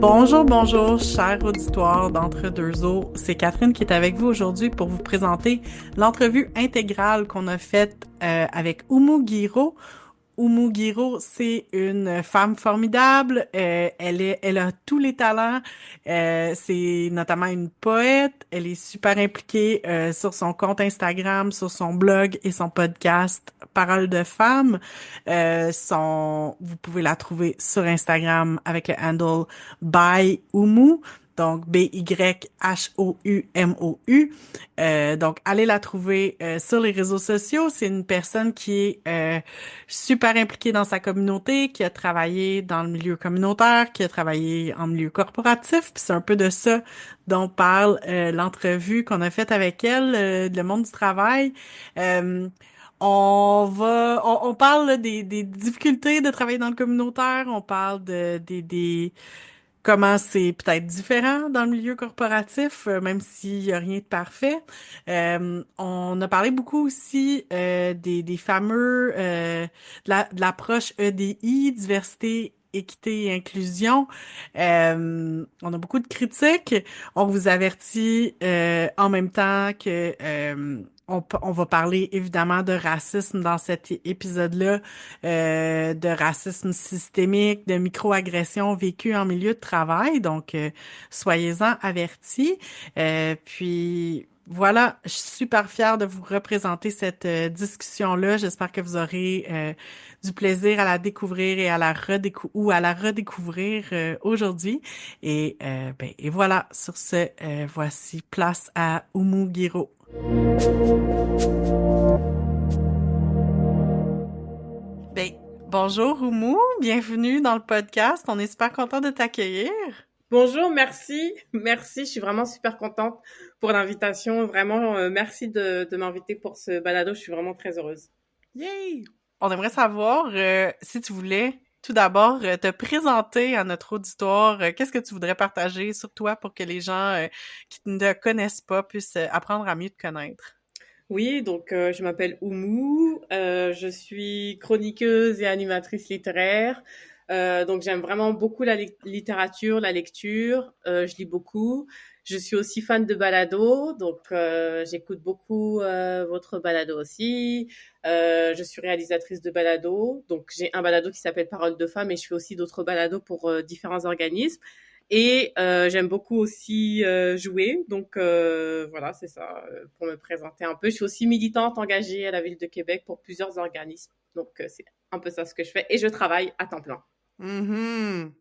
Bonjour, bonjour, cher auditoire d'Entre deux eaux. C'est Catherine qui est avec vous aujourd'hui pour vous présenter l'entrevue intégrale qu'on a faite avec Oumou Guiraud. Oumou Guiraud, c'est une femme formidable. Elle a tous les talents. C'est notamment une poète. Elle est super impliquée sur son compte Instagram, sur son blog et son podcast Parole de femme. Vous pouvez la trouver sur Instagram avec le handle by Oumou. Donc, Byhoumou. Donc, allez la trouver sur les réseaux sociaux. C'est une personne qui est super impliquée dans sa communauté, qui a travaillé dans le milieu communautaire, qui a travaillé en milieu corporatif. Puis c'est un peu de ça dont parle l'entrevue qu'on a faite avec elle, le monde du travail. Euh, on parle là, des difficultés de travailler dans le communautaire. On parle des comment c'est peut-être différent dans le milieu corporatif, même s'il y a rien de parfait. On a parlé beaucoup aussi des fameux de l'approche EDI, diversité, équité et inclusion. On a beaucoup de critiques. On vous avertit en même temps que on va parler évidemment de racisme dans cet épisode-là, de racisme systémique, de microagressions vécues en milieu de travail. Donc, soyez-en avertis. Puis, voilà, je suis super fière de vous représenter cette discussion-là. J'espère que vous aurez du plaisir à la découvrir et à la redécouvrir aujourd'hui. Et voilà, sur ce, voici place à Oumou Guiraud. Ben, bonjour Oumou, bienvenue dans le podcast. On est super content de t'accueillir. Bonjour, merci. Merci, je suis vraiment super contente pour l'invitation. Vraiment, merci de m'inviter pour ce balado. Je suis vraiment très heureuse. Yay! On aimerait savoir si tu voulais tout d'abord te présenter à notre auditoire. Qu'est-ce que tu voudrais partager sur toi pour que les gens qui ne te connaissent pas puissent apprendre à mieux te connaître? Oui, donc je m'appelle Oumou, je suis chroniqueuse et animatrice littéraire. Donc j'aime vraiment beaucoup la littérature, la lecture. Je lis beaucoup. Je suis aussi fan de balado, donc j'écoute beaucoup votre balado aussi. Je suis réalisatrice de balado, donc j'ai un balado qui s'appelle Parole de femme et je fais aussi d'autres balados pour différents organismes. Et j'aime beaucoup aussi jouer, donc voilà, c'est ça, pour me présenter un peu. Je suis aussi militante engagée à la Ville de Québec pour plusieurs organismes, donc c'est un peu ça ce que je fais, et je travaille à temps plein. Mhm.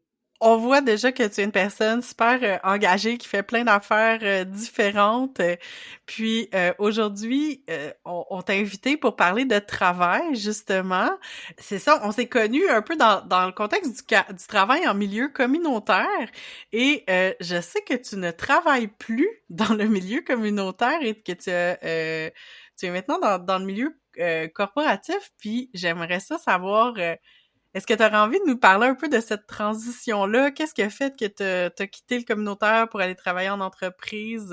On voit déjà que tu es une personne super engagée qui fait plein d'affaires différentes. Puis aujourd'hui, on t'a invité pour parler de travail, justement. C'est ça, on s'est connus un peu dans le contexte du travail en milieu communautaire. Et je sais que tu ne travailles plus dans le milieu communautaire et que tu es maintenant dans le milieu corporatif. Puis j'aimerais ça savoir... est-ce que tu aurais envie de nous parler un peu de cette transition-là? Qu'est-ce qui a fait que t'as quitté le communautaire pour aller travailler en entreprise?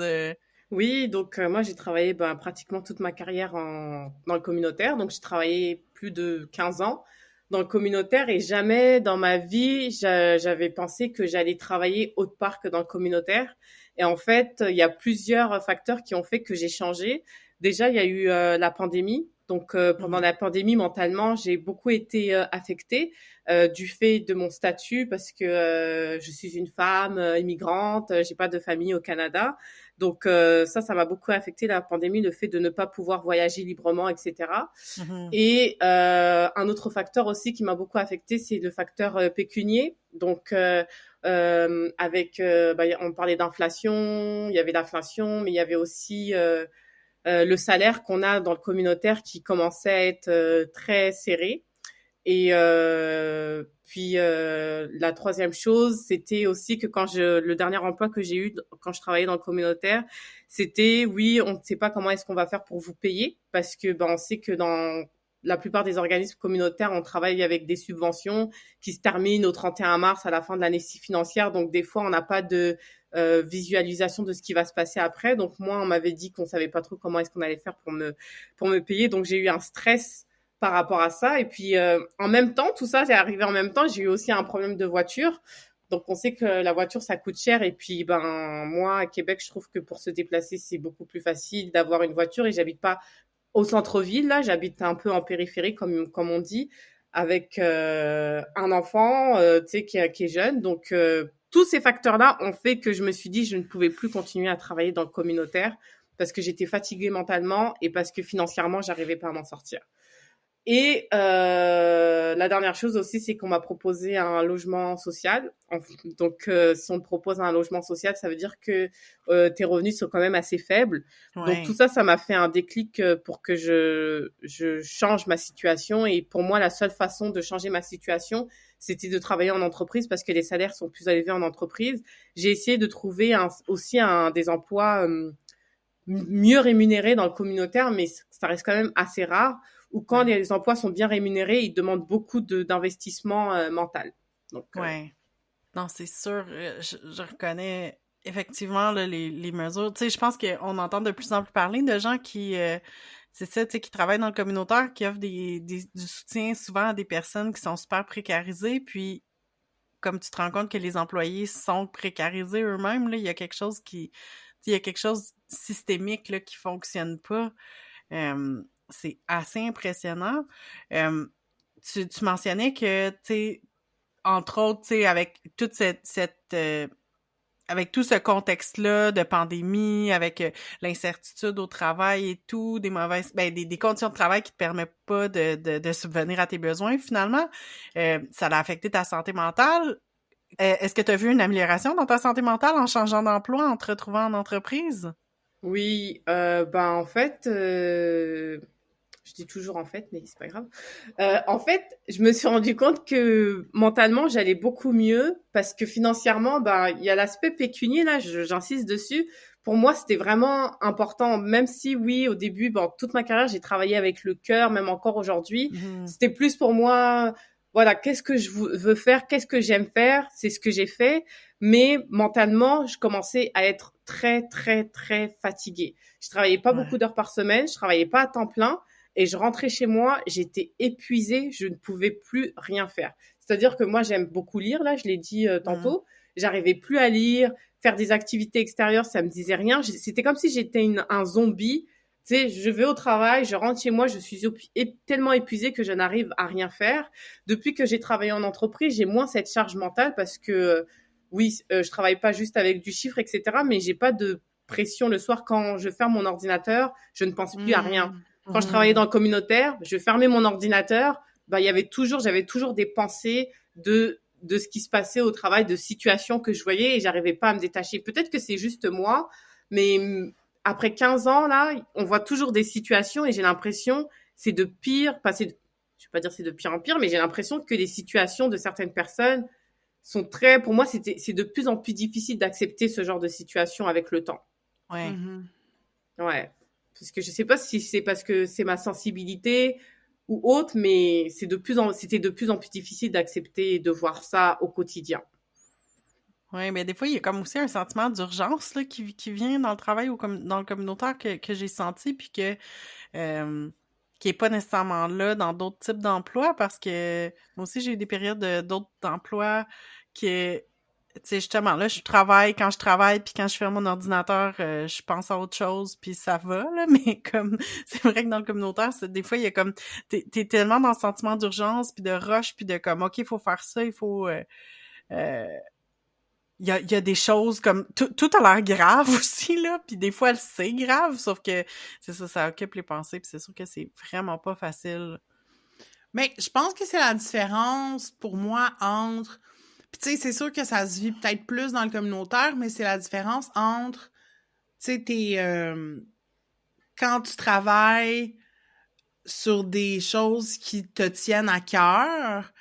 Oui, donc moi j'ai travaillé pratiquement toute ma carrière dans le communautaire, donc j'ai travaillé plus de 15 ans dans le communautaire et jamais dans ma vie j'avais pensé que j'allais travailler autre part que dans le communautaire. Et en fait, il y a plusieurs facteurs qui ont fait que j'ai changé. Déjà, il y a eu la pandémie. Donc pendant Mhm. la pandémie, mentalement, j'ai beaucoup été affectée du fait de mon statut parce que je suis une femme immigrante, j'ai pas de famille au Canada. Donc ça m'a beaucoup affecté la pandémie, le fait de ne pas pouvoir voyager librement, etc. Mhm. Et un autre facteur aussi qui m'a beaucoup affecté, c'est le facteur pécunier. Donc on parlait d'inflation, il y avait l'inflation, mais il y avait aussi le salaire qu'on a dans le communautaire qui commençait à être très serré. Et puis la troisième chose, c'était aussi que le dernier emploi que j'ai eu quand je travaillais dans le communautaire, c'était oui, on ne sait pas comment est-ce qu'on va faire pour vous payer parce que on sait que dans la plupart des organismes communautaires, on travaille avec des subventions qui se terminent au 31 mars à la fin de l'année financière. Donc des fois, on n'a pas de visualisation de ce qui va se passer après. Donc moi, on m'avait dit qu'on savait pas trop comment est-ce qu'on allait faire pour me payer. Donc j'ai eu un stress par rapport à ça. Et puis, en même temps, tout ça, c'est arrivé en même temps. J'ai eu aussi un problème de voiture. Donc, on sait que la voiture, ça coûte cher. Et puis, moi, à Québec, je trouve que pour se déplacer, c'est beaucoup plus facile d'avoir une voiture. Et j'habite pas au centre-ville, là. J'habite un peu en périphérie, comme on dit, avec un enfant, qui est jeune. Donc, tous ces facteurs-là ont fait que je me suis dit, je ne pouvais plus continuer à travailler dans le communautaire parce que j'étais fatiguée mentalement et parce que financièrement, j'arrivais pas à m'en sortir. Et la dernière chose aussi, c'est qu'on m'a proposé un logement social. Donc, si on te propose un logement social, ça veut dire que tes revenus sont quand même assez faibles. Donc, tout Ouais. ça, ça m'a fait un déclic pour que je change ma situation. Et pour moi, la seule façon de changer ma situation, c'était de travailler en entreprise parce que les salaires sont plus élevés en entreprise. J'ai essayé de trouver aussi des emplois mieux rémunérés dans le communautaire, mais ça reste quand même assez rare. Ou quand Ouais. les emplois sont bien rémunérés, ils demandent beaucoup d'investissement mental. Donc, Ouais. Non, c'est sûr, je reconnais effectivement là, les mesures. Tu sais, je pense qu'on entend de plus en plus parler de gens qui, c'est ça, tu sais, qui travaillent dans le communautaire, qui offrent du soutien souvent à des personnes qui sont super précarisées, puis comme tu te rends compte que les employés sont précarisés eux-mêmes, là, il y a quelque chose qui, tu sais, il y a quelque chose systémique là, qui fonctionne pas. C'est assez impressionnant. Euh, tu mentionnais que, tu sais, entre autres, tu sais, avec toute avec tout ce contexte-là de pandémie, avec l'incertitude au travail et tout, des conditions de travail qui te permettent pas de subvenir à tes besoins, finalement, ça a affecté ta santé mentale. Est-ce que tu as vu une amélioration dans ta santé mentale en changeant d'emploi, en te retrouvant en entreprise? oui, en fait, je dis toujours en fait, mais c'est pas grave. En fait, je me suis rendu compte que mentalement, j'allais beaucoup mieux parce que financièrement, il y a l'aspect pécunier là, j'insiste dessus. Pour moi, c'était vraiment important, même si oui, au début, toute ma carrière, j'ai travaillé avec le cœur, même encore aujourd'hui. Mhm. C'était plus pour moi, voilà, qu'est-ce que je veux faire, qu'est-ce que j'aime faire, c'est ce que j'ai fait. Mais mentalement, je commençais à être très, très, très fatiguée. Je travaillais pas beaucoup Ouais. d'heures par semaine, je travaillais pas à temps plein. Et je rentrais chez moi, j'étais épuisée, je ne pouvais plus rien faire. C'est-à-dire que moi, j'aime beaucoup lire, là, je l'ai dit Mhm. tantôt. J'arrivais plus à lire, faire des activités extérieures, ça me disait rien. C'était comme si j'étais un zombie. Tu sais, je vais au travail, je rentre chez moi, je suis tellement épuisée que je n'arrive à rien faire. Depuis que j'ai travaillé en entreprise, j'ai moins cette charge mentale parce que, oui, je travaille pas juste avec du chiffre, etc., mais j'ai pas de pression le soir quand je ferme mon ordinateur, je ne pense plus à rien. Mhm. Quand je travaillais dans Mhm. le communautaire, je fermais mon ordinateur, j'avais toujours des pensées de ce qui se passait au travail, de situations que je voyais et j'arrivais pas à me détacher. Peut-être que c'est juste moi, mais après 15 ans, là, on voit toujours des situations et j'ai l'impression c'est de pire, je vais pas dire c'est de pire en pire, mais j'ai l'impression que les situations de certaines personnes sont pour moi, c'est de plus en plus difficile d'accepter ce genre de situation avec le temps. Ouais. Mhm. Ouais. Parce que je sais pas si c'est parce que c'est ma sensibilité ou autre, mais c'était de plus en plus difficile d'accepter de voir ça au quotidien. Ouais, mais des fois, il y a comme aussi un sentiment d'urgence là, qui vient dans le travail ou comme dans le communautaire que j'ai senti, puis euh, qui est pas nécessairement là dans d'autres types d'emplois, parce que moi aussi, j'ai eu des périodes d'autres emplois qui, tu sais, justement, là, quand je travaille, puis quand je ferme mon ordinateur, je pense à autre chose, puis ça va, là, mais comme, c'est vrai que dans le communautaire, des fois, il y a comme, t'es tellement dans le sentiment d'urgence, puis de rush, puis de comme, OK, il faut faire ça, il faut... euh, il y a des choses comme tout a l'air grave aussi là, puis des fois c'est grave, sauf que c'est ça, ça occupe les pensées, puis c'est sûr que c'est vraiment pas facile. Mais je pense que c'est la différence pour moi entre. Puis tu sais, c'est sûr que ça se vit peut-être plus dans le communautaire, mais c'est la différence entre, tu sais, quand tu travailles sur des choses qui te tiennent à cœur.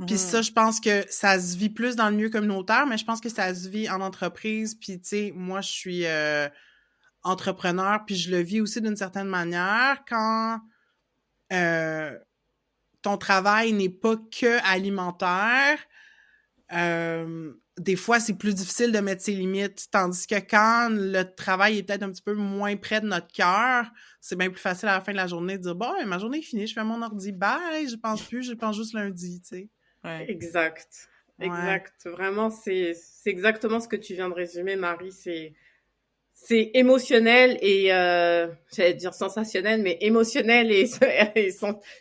Puis ça, Mhm. je pense que ça se vit plus dans le milieu communautaire, mais je pense que ça se vit en entreprise. Puis tu sais, moi, je suis entrepreneur, puis je le vis aussi d'une certaine manière. Quand euh, ton travail n'est pas que alimentaire, des fois, c'est plus difficile de mettre ses limites. Tandis que quand le travail est peut-être un petit peu moins près de notre cœur, c'est bien plus facile à la fin de la journée de dire, bon, ma journée est finie, je fais mon ordi, bye, je pense plus, je pense juste lundi, tu sais. Ouais. Exact. Ouais. exact. Vraiment, c'est exactement ce que tu viens de résumer, Marie. C'est émotionnel et j'allais dire sensationnel, mais émotionnel et,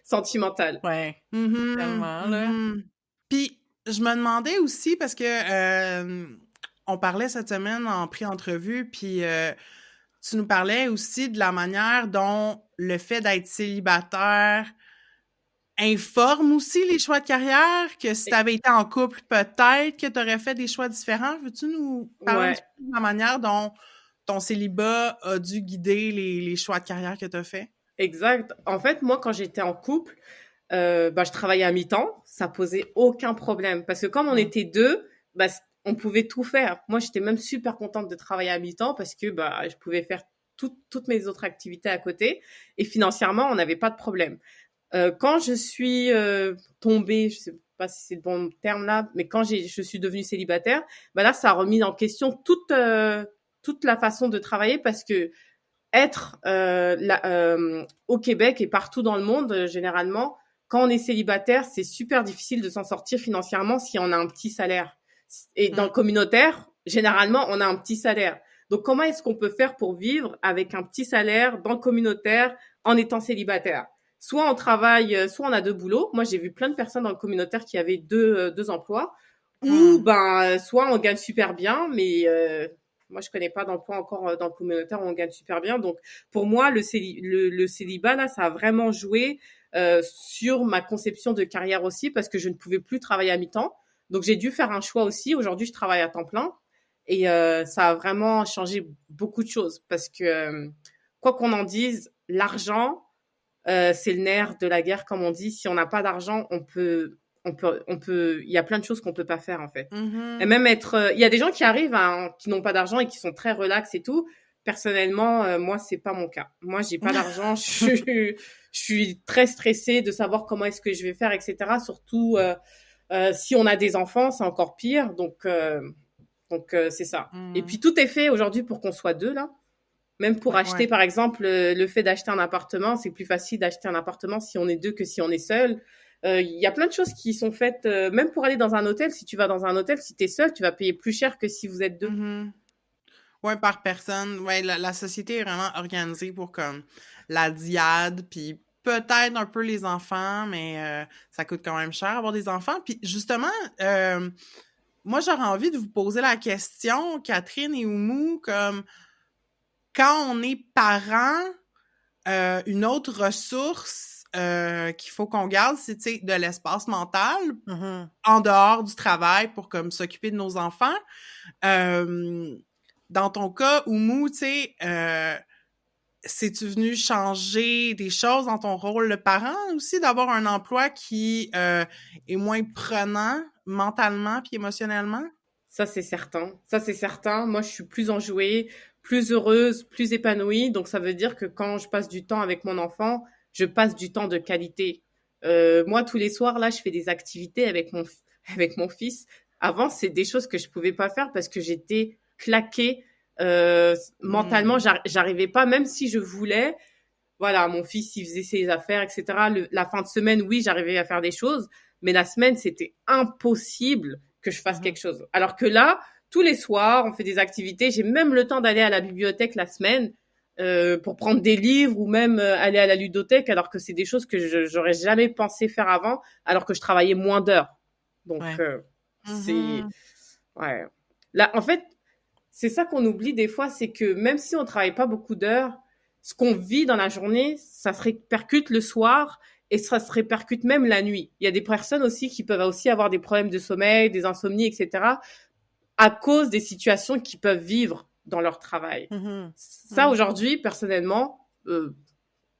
sentimental. Ouais, Mhm, tellement, là. mhm. Puis, je me demandais aussi, parce que on parlait cette semaine en pré-entrevue, puis tu nous parlais aussi de la manière dont le fait d'être célibataire informe aussi les choix de carrière, que si tu Et- avais été en couple, peut-être que tu aurais fait des choix différents. Veux-tu nous parler un ouais, petit peu de la manière dont ton célibat a dû guider les choix de carrière que tu as fait? exact. En fait, moi, quand j'étais en couple, bah, je travaillais à mi-temps, ça posait aucun problème. Parce que comme on Mm. était deux, bah, on pouvait tout faire. Moi, j'étais même super contente de travailler à mi-temps parce que bah, je pouvais faire toutes mes autres activités à côté. Et financièrement, on n'avait pas de problème. Quand je suis tombée, je sais pas si c'est le bon terme là, mais quand je suis devenue célibataire, bah là, ça a remis en question toute la façon de travailler parce que être au Québec et partout dans le monde, généralement, quand on est célibataire, c'est super difficile de s'en sortir financièrement si on a un petit salaire. Et dans Mm. le communautaire, généralement, on a un petit salaire. Donc, comment est-ce qu'on peut faire pour vivre avec un petit salaire dans le communautaire en étant célibataire? Soit on travaille, soit on a deux boulots. Moi, j'ai vu plein de personnes dans le communautaire qui avaient deux emplois. Ou Mm. ben, soit on gagne super bien, mais moi, je connais pas d'emploi encore dans le communautaire où on gagne super bien. Donc, pour moi, le célibat, là, ça a vraiment joué sur ma conception de carrière aussi parce que je ne pouvais plus travailler à mi-temps. Donc, j'ai dû faire un choix aussi. Aujourd'hui, je travaille à temps plein et ça a vraiment changé beaucoup de choses parce que, quoi qu'on en dise, l'argent, c'est le nerf de la guerre, comme on dit. Si on n'a pas d'argent, il y a plein de choses qu'on peut pas faire en fait. Et Mhm. même il y a des gens qui arrivent, qui n'ont pas d'argent et qui sont très relax et tout. Personnellement, moi, c'est pas mon cas. Moi, j'ai pas d'argent. Je suis très stressée de savoir comment est-ce que je vais faire, etc. Surtout si on a des enfants, c'est encore pire. Donc, c'est ça. Et Mm. puis tout est fait aujourd'hui pour qu'on soit deux là. Même pour acheter, Ouais. par exemple, le fait d'acheter un appartement, c'est plus facile d'acheter un appartement si on est deux que si on est seul. Il y a plein de choses qui sont faites, même pour aller dans un hôtel. Si tu vas dans un hôtel, si tu es seul, tu vas payer plus cher que si vous êtes deux. Mhm. Ouais, par personne. Ouais, la société est vraiment organisée pour comme la diade, puis peut-être un peu les enfants, mais ça coûte quand même cher avoir des enfants. Puis justement, moi j'aurais envie de vous poser la question, Catherine et Oumou, comme quand on est parent, une autre ressource qu'il faut qu'on garde, c'est tu sais, de l'espace mental Mhm. en dehors du travail pour comme s'occuper de nos enfants. Euh, Dans ton cas, Oumou, tu sais, c'est-tu venu changer des choses dans ton rôle de parent aussi, d'avoir un emploi qui est moins prenant mentalement puis émotionnellement? Ça, c'est certain. Ça, c'est certain. Moi, je suis plus enjouée, plus heureuse, plus épanouie. Donc, ça veut dire que quand je passe du temps avec mon enfant, je passe du temps de qualité. Moi, tous les soirs, là, je fais des activités avec avec mon fils. Avant, c'est des choses que je pouvais pas faire parce que j'étais claquée mentalement. Mm. J'arrivais pas, même si je voulais. Voilà, mon fils, il faisait ses affaires, etc. La fin de semaine, oui, j'arrivais à faire des choses, mais la semaine, c'était impossible que je fasse Mhm. quelque chose. Alors que là, tous les soirs, on fait des activités. J'ai même le temps d'aller à la bibliothèque la semaine pour prendre des livres ou même aller à la ludothèque, alors que c'est des choses que j'aurais jamais pensé faire avant, alors que je travaillais moins d'heures. Donc, Ouais. c'est... Mhm. Ouais. Là, en fait, c'est ça qu'on oublie des fois, c'est que même si on travaille pas beaucoup d'heures, ce qu'on vit dans la journée, ça se répercute le soir et ça se répercute même la nuit. Il y a des personnes aussi qui peuvent aussi avoir des problèmes de sommeil, des insomnies, etc. à cause des situations qu'ils peuvent vivre dans leur travail. Mhm. Ça, Mhm. aujourd'hui, personnellement,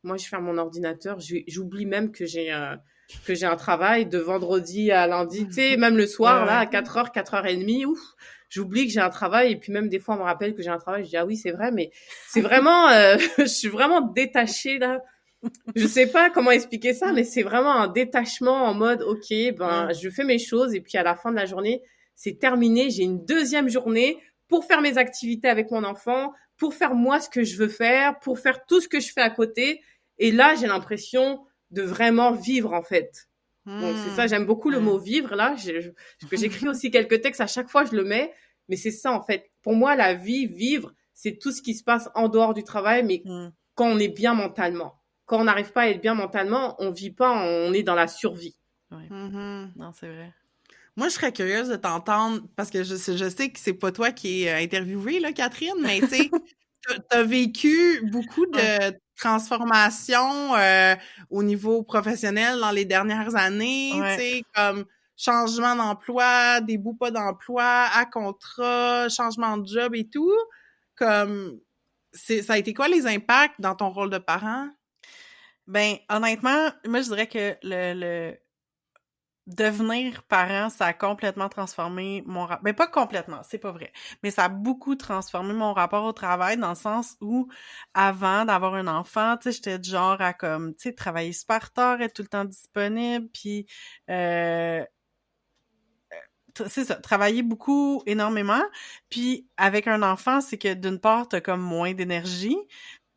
moi, je ferme mon ordinateur, j'oublie même que j'ai un travail de vendredi à lundi, tu sais, même le Ouais, soir, là, ouais. à 4h, 4h30, ouf, j'oublie que j'ai un travail, et puis même des fois, on me rappelle que j'ai un travail, je dis, ah oui, c'est vrai, mais c'est vraiment, je suis vraiment détachée, là. Je sais pas comment expliquer ça, mais c'est vraiment un détachement en mode, ok, ben, Ouais. je fais mes choses, et puis à la fin de la journée, c'est terminé, j'ai une deuxième journée pour faire mes activités avec mon enfant, pour faire moi ce que je veux faire, pour faire tout ce que je fais à côté, et là, j'ai l'impression de vraiment vivre, en fait. Donc, c'est ça, j'aime beaucoup le mot vivre, là. Que j'écris aussi quelques textes, à chaque fois, je le mets. Mais c'est ça, en fait. Pour moi, la vie, vivre, c'est tout ce qui se passe en dehors du travail, mais quand on est bien mentalement. Quand on n'arrive pas à être bien mentalement, on vit pas, on est dans la survie. Ouais. Mm-hmm. Non, c'est vrai. Moi, je serais curieuse de t'entendre, parce que je sais que c'est pas toi qui es interviewée, là, Catherine, mais tu sais, t'as vécu beaucoup de transformations au niveau professionnel dans les dernières années, tu sais, comme changement d'emploi, des bouts pas d'emploi, à contrat, changement de job et tout. Comme, ça a été quoi les impacts dans ton rôle de parent? Ben, honnêtement, moi, je dirais que le devenir parent, ça a complètement transformé mon rapport. Mais pas complètement, c'est pas vrai. Mais ça a beaucoup transformé mon rapport au travail dans le sens où, avant d'avoir un enfant, tu sais, j'étais du genre à comme, tu sais, travailler super tard, être tout le temps disponible, puis c'est ça, travailler beaucoup, énormément. Puis avec un enfant, c'est que d'une part, t'as comme moins d'énergie,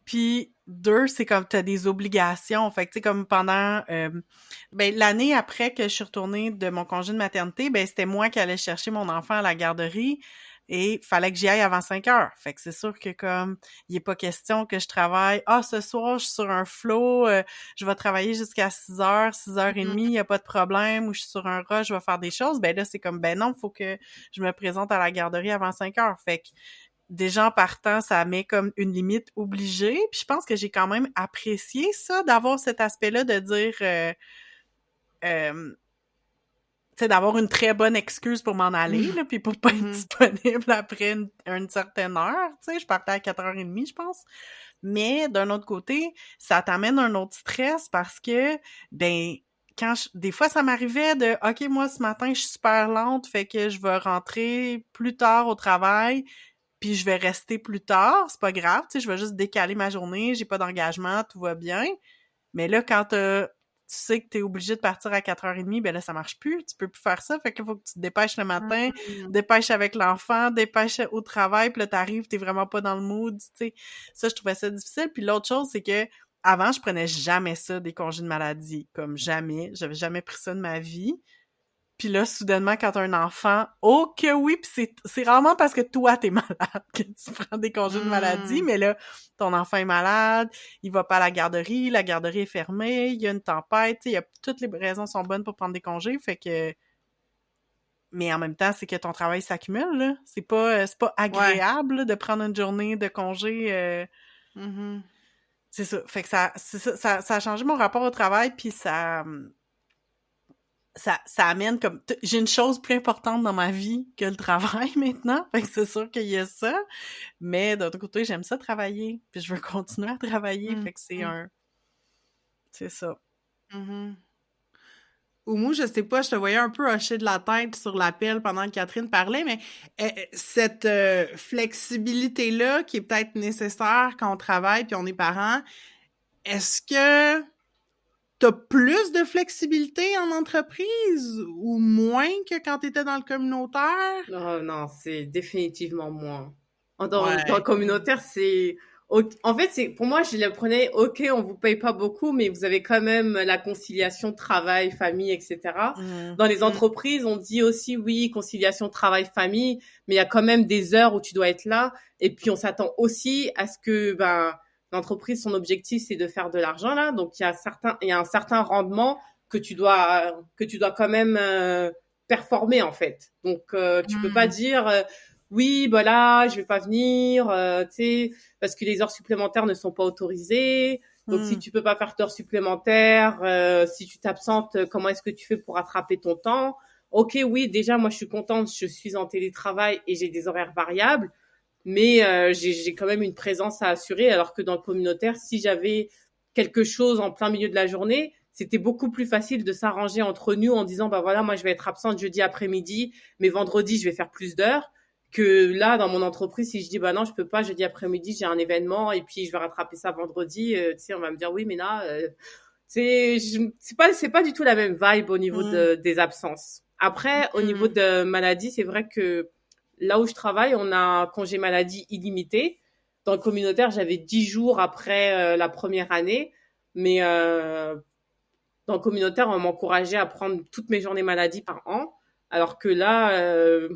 puis deux, c'est comme t'as des obligations. Fait que tu sais, comme pendant l'année après que je suis retournée de mon congé de maternité, ben c'était moi qui allais chercher mon enfant à la garderie et fallait que j'y aille avant 5 heures. Fait que c'est sûr que comme il est pas question que je travaille. Ah, ce soir, je suis sur un flow, je vais travailler jusqu'à 6 heures, 6h30, il y a pas de problème, ou je suis sur un rush, je vais faire des choses. Ben là, c'est comme ben non, faut que je me présente à la garderie avant 5 heures. Fait que déjà en partant, ça met comme une limite obligée. Puis je pense que j'ai quand même apprécié ça, d'avoir cet aspect-là de dire, tu sais, d'avoir une très bonne excuse pour m'en aller, là, puis pour pas être disponible après une certaine heure. Tu sais, je partais à 4h30, je pense. Mais d'un autre côté, ça t'amène un autre stress parce que, ben, des fois, ça m'arrivait de, OK, moi, ce matin, je suis super lente, fait que je vais rentrer plus tard au travail, puis je vais rester plus tard, c'est pas grave, tu sais, je vais juste décaler ma journée, j'ai pas d'engagement, tout va bien. Mais là, quand tu sais que t'es obligé de partir à 4h30, ben là, ça marche plus, tu peux plus faire ça, fait qu'il faut que tu te dépêches le matin, dépêches avec l'enfant, dépêches au travail, puis là, t'arrives, t'es vraiment pas dans le mood, tu sais. Ça, je trouvais ça difficile. Puis l'autre chose, c'est que avant, je prenais jamais ça, des congés de maladie, comme jamais. J'avais jamais pris ça de ma vie. Puis là, soudainement, quand t'as un enfant, oh que oui, pis c'est rarement parce que toi, t'es malade que tu prends des congés de maladie, mais là, ton enfant est malade, il va pas à la garderie est fermée, il y a une tempête, tu sais, toutes les raisons sont bonnes pour prendre des congés, fait que... Mais en même temps, c'est que ton travail s'accumule, là. C'est pas agréable, là, de prendre une journée de congé. C'est ça. Fait que ça a changé mon rapport au travail, puis ça amène comme... J'ai une chose plus importante dans ma vie que le travail maintenant, fait que c'est sûr qu'il y a ça, mais d'autre côté, j'aime ça travailler, puis je veux continuer à travailler, fait que c'est ça. Oumou, je sais pas, je te voyais un peu hocher de la tête sur l'appel pendant que Catherine parlait, mais cette flexibilité-là qui est peut-être nécessaire quand on travaille puis on est parent, est-ce que t'as plus de flexibilité en entreprise ou moins que quand t'étais dans le communautaire? Non, c'est définitivement moins. Dans le communautaire, c'est... En fait, pour moi, je le prenais, OK, on vous paye pas beaucoup, mais vous avez quand même la conciliation travail, famille, etc. Dans les entreprises, on dit aussi, oui, conciliation travail-famille, mais il y a quand même des heures où tu dois être là. Et puis, on s'attend aussi à ce que, l'entreprise, son objectif, c'est de faire de l'argent, là. Donc, il y a un certain rendement que tu dois quand même performer, en fait. Donc, tu peux pas dire... oui, bah là, je vais pas venir, tu sais, parce que les heures supplémentaires ne sont pas autorisées. Donc, si tu peux pas faire d'heures supplémentaires, si tu t'absentes, comment est-ce que tu fais pour rattraper ton temps? Ok, oui, déjà, moi, je suis contente, je suis en télétravail et j'ai des horaires variables, mais j'ai quand même une présence à assurer, alors que dans le communautaire, si j'avais quelque chose en plein milieu de la journée, c'était beaucoup plus facile de s'arranger entre nous en disant, bah voilà, moi, je vais être absente jeudi après-midi, mais vendredi, je vais faire plus d'heures. Que là, dans mon entreprise, si je dis, bah non, je peux pas, jeudi après-midi, j'ai un événement et puis je vais rattraper ça vendredi, tu sais, on va me dire, oui, mais là, c'est pas du tout la même vibe au niveau des absences. Après, au niveau de maladie, c'est vrai que là où je travaille, on a un congé maladie illimité. Dans le communautaire, j'avais 10 jours après la première année, mais dans le communautaire, on m'encourageait à prendre toutes mes journées maladie par an. Alors que là,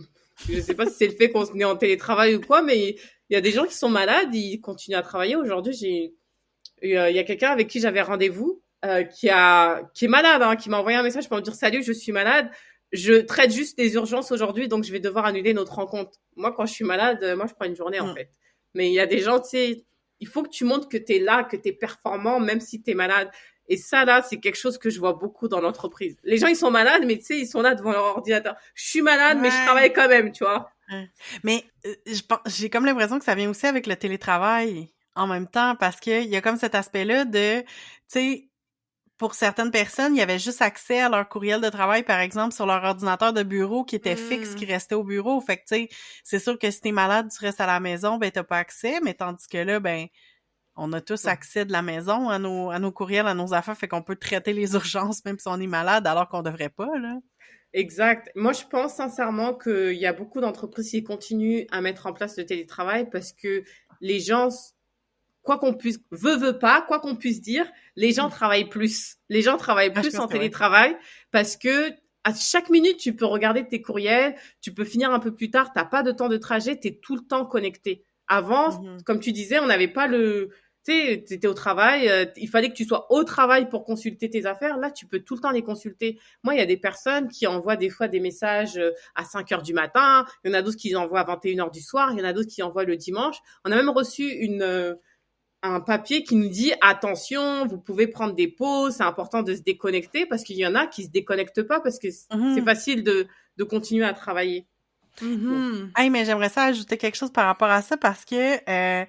je sais pas si c'est le fait qu'on est en télétravail ou quoi, mais il y a des gens qui sont malades, ils continuent à travailler. Aujourd'hui, il y a quelqu'un avec qui j'avais rendez-vous, qui est malade, hein, qui m'a envoyé un message pour me dire salut, je suis malade. Je traite juste des urgences aujourd'hui, donc je vais devoir annuler notre rencontre. Moi, quand je suis malade, moi, je prends une journée, en fait. Mais il y a des gens, tu sais, il faut que tu montres que tu es là, que tu es performant, même si tu es malade. Et ça, là, c'est quelque chose que je vois beaucoup dans l'entreprise. Les gens, ils sont malades, mais tu sais, ils sont là devant leur ordinateur. Je suis malade, mais je travaille quand même, tu vois. Mais j'ai comme l'impression que ça vient aussi avec le télétravail en même temps, parce qu'il y a comme cet aspect-là de, tu sais, pour certaines personnes, il y avait juste accès à leur courriel de travail, par exemple, sur leur ordinateur de bureau qui était fixe, qui restait au bureau. Fait que, tu sais, c'est sûr que si t'es malade, tu restes à la maison, ben t'as pas accès, mais tandis que là, ben, on a tous accès de la maison à nos courriels, à nos affaires, fait qu'on peut traiter les urgences même si on est malade, alors qu'on devrait pas, là. Exact. Moi, je pense sincèrement qu'il y a beaucoup d'entreprises qui continuent à mettre en place le télétravail parce que les gens, quoi qu'on puisse, veut pas, quoi qu'on puisse dire, les gens travaillent plus. Les gens travaillent plus en télétravail parce que à chaque minute, tu peux regarder tes courriels, tu peux finir un peu plus tard, t'as pas de temps de trajet, t'es tout le temps connecté. Avant, comme tu disais, on n'avait pas tu sais, t'étais au travail, il fallait que tu sois au travail pour consulter tes affaires. Là, tu peux tout le temps les consulter. Moi, il y a des personnes qui envoient des fois des messages à 5 heures du matin. Il y en a d'autres qui envoient à 21 heures du soir. Il y en a d'autres qui envoient le dimanche. On a même reçu un papier qui nous dit attention, vous pouvez prendre des pauses, c'est important de se déconnecter parce qu'il y en a qui se déconnectent pas parce que c'est facile de continuer à travailler. Hey, mais j'aimerais ça ajouter quelque chose par rapport à ça parce que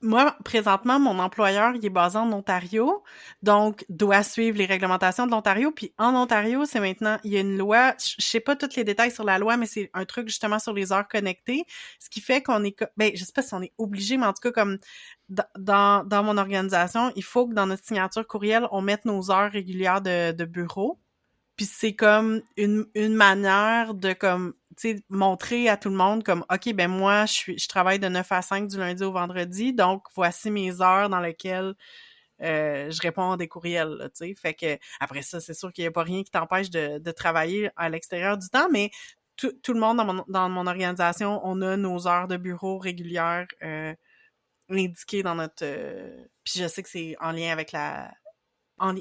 moi, présentement, mon employeur, il est basé en Ontario, donc doit suivre les réglementations de l'Ontario. Puis en Ontario, c'est maintenant, il y a une loi, je sais pas tous les détails sur la loi, mais c'est un truc justement sur les heures connectées, ce qui fait qu'on est, ben, je sais pas si on est obligé, mais en tout cas, comme dans mon organisation, il faut que dans notre signature courriel, on mette nos heures régulières de bureau. Puis c'est comme une manière de comme tu sais montrer à tout le monde comme OK ben moi je travaille de 9 à 5 du lundi au vendredi, donc voici mes heures dans lesquelles je réponds à des courriels, tu sais. Fait que après ça, c'est sûr qu'il y a pas rien qui t'empêche de travailler à l'extérieur du temps, mais tout le monde dans mon organisation, on a nos heures de bureau régulières indiquées dans notre puis je sais que c'est en lien avec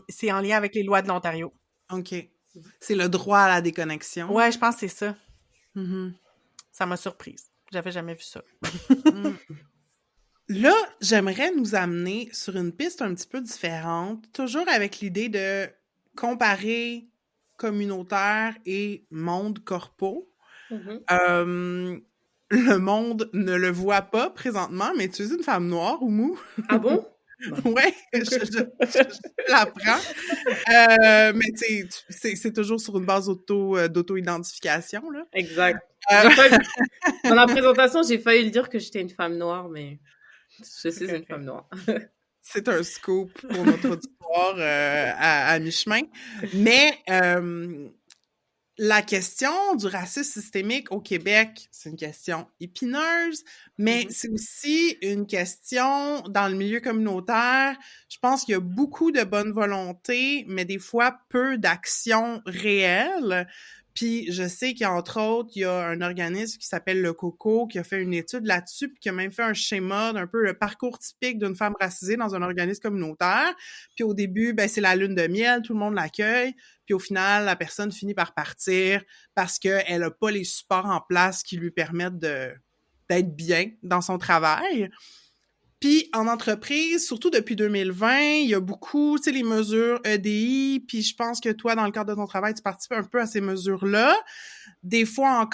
c'est en lien avec les lois de l'Ontario. OK. C'est le droit à la déconnexion. Ouais, je pense que c'est ça. Ça m'a surprise. J'avais jamais vu ça. Là, j'aimerais nous amener sur une piste un petit peu différente, toujours avec l'idée de comparer communautaire et monde corpo. Le monde ne le voit pas présentement, mais tu es une femme noire, Oumou. Ah bon? Ouais, je l'apprends. Mais tu sais, c'est toujours sur une base d'auto-identification, là. Exact. Dans la présentation, j'ai failli le dire que j'étais une femme noire, mais je suis une femme noire. C'est un scoop pour notre auditoire à mi-chemin. Mais la question du racisme systémique au Québec, c'est une question épineuse, mais c'est aussi une question dans le milieu communautaire. Je pense qu'il y a beaucoup de bonne volonté, mais des fois peu d'actions réelles. Puis je sais qu'entre autres, il y a un organisme qui s'appelle le COCO qui a fait une étude là-dessus puis qui a même fait un schéma d'un peu le parcours typique d'une femme racisée dans un organisme communautaire. Puis au début, ben c'est la lune de miel, tout le monde l'accueille. Puis au final, la personne finit par partir parce qu'elle a pas les supports en place qui lui permettent d'être bien dans son travail. Puis en entreprise, surtout depuis 2020, il y a beaucoup, tu sais, les mesures EDI, puis je pense que toi, dans le cadre de ton travail, tu participes un peu à ces mesures-là. Des fois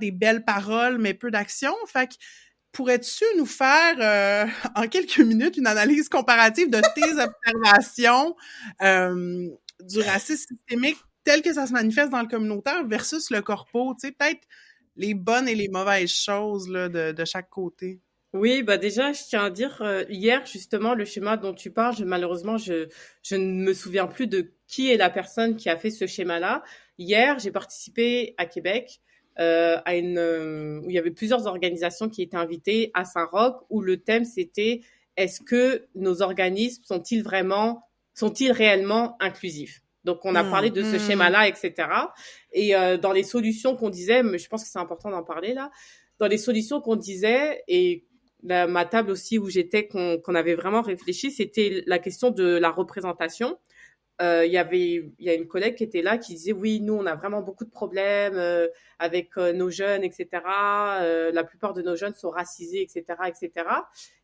des belles paroles, mais peu d'action. Fait que pourrais-tu nous faire en quelques minutes une analyse comparative de tes observations du racisme systémique tel que ça se manifeste dans le communautaire versus le corpo, tu sais, peut-être les bonnes et les mauvaises choses là, de chaque côté? Oui, bah déjà, je tiens à dire, hier, justement, le schéma dont tu parles, malheureusement, je ne me souviens plus de qui est la personne qui a fait ce schéma-là. Hier, j'ai participé à Québec à où il y avait plusieurs organisations qui étaient invitées à Saint-Roch, où le thème, c'était « Est-ce que nos organismes sont-ils vraiment sont-ils réellement inclusifs? Donc, on a parlé de ce schéma-là, etc. Et dans les solutions qu'on disait, mais je pense que c'est important d'en parler là, dans les solutions qu'on disait, et ma table aussi où j'étais, qu'on avait vraiment réfléchi, c'était la question de la représentation. Il y a une collègue qui était là qui disait oui, nous on a vraiment beaucoup de problèmes avec nos jeunes, etc. La plupart de nos jeunes sont racisés, etc., etc.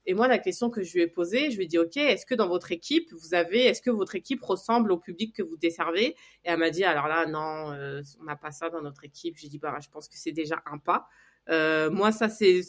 Et moi, la question que je lui ai posée, je lui ai dit ok, est-ce que dans votre équipe est-ce que votre équipe ressemble au public que vous desservez? Et elle m'a dit alors là non, on n'a pas ça dans notre équipe. J'ai dit bah je pense que c'est déjà un pas. Moi, ça, c'est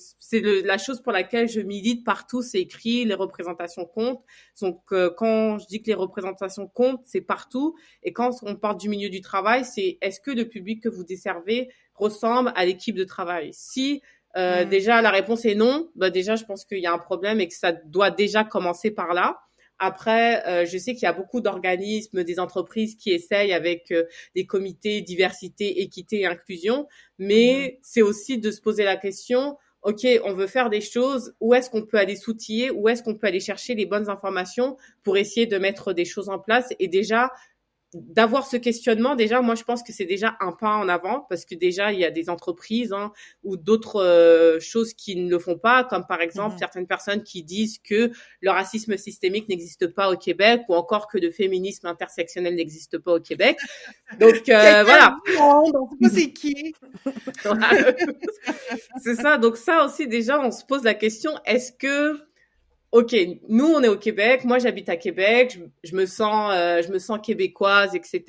la chose pour laquelle je milite partout, c'est écrit, les représentations comptent. Donc, quand je dis que les représentations comptent, c'est partout. Et quand on parle du milieu du travail, c'est est-ce que le public que vous desservez ressemble à l'équipe de travail? Si déjà la réponse est non, bah déjà, je pense qu'il y a un problème et que ça doit déjà commencer par là. Après, je sais qu'il y a beaucoup d'organismes, des entreprises qui essayent avec des comités diversité, équité et inclusion, mais c'est aussi de se poser la question, OK, on veut faire des choses, où est-ce qu'on peut aller s'outiller, où est-ce qu'on peut aller chercher les bonnes informations pour essayer de mettre des choses en place et déjà d'avoir ce questionnement, déjà, moi, je pense que c'est déjà un pas en avant parce que déjà, il y a des entreprises ou d'autres choses qui ne le font pas, comme par exemple certaines personnes qui disent que le racisme systémique n'existe pas au Québec ou encore que le féminisme intersectionnel n'existe pas au Québec. Donc, voilà. On sait pas c'est qui. C'est ça. Donc, ça aussi, déjà, on se pose la question, est-ce que OK, nous on est au Québec, moi j'habite à Québec, je me sens québécoise, etc.